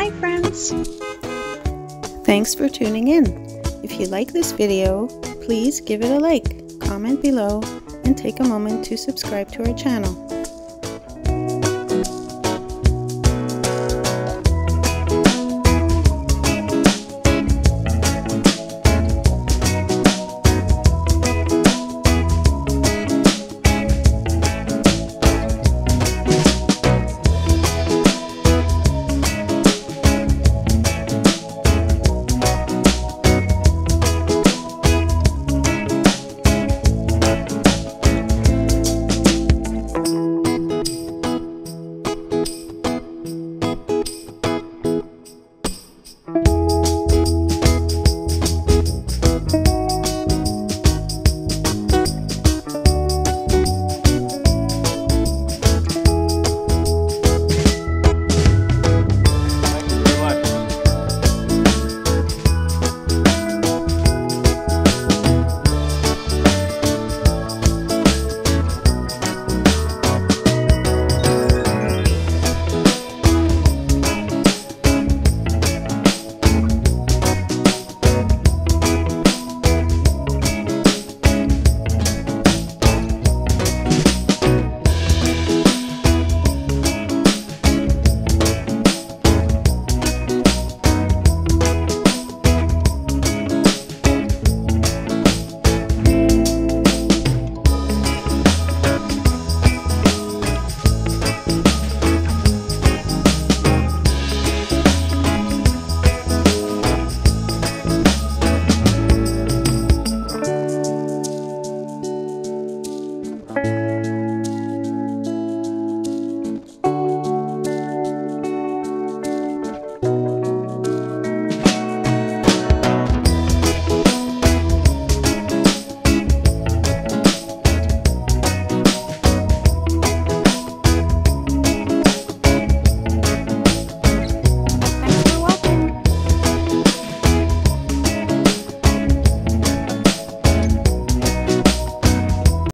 Bye friends! Thanks for tuning in. If you like this video, please give it a like, comment below, and take a moment to subscribe to our channel.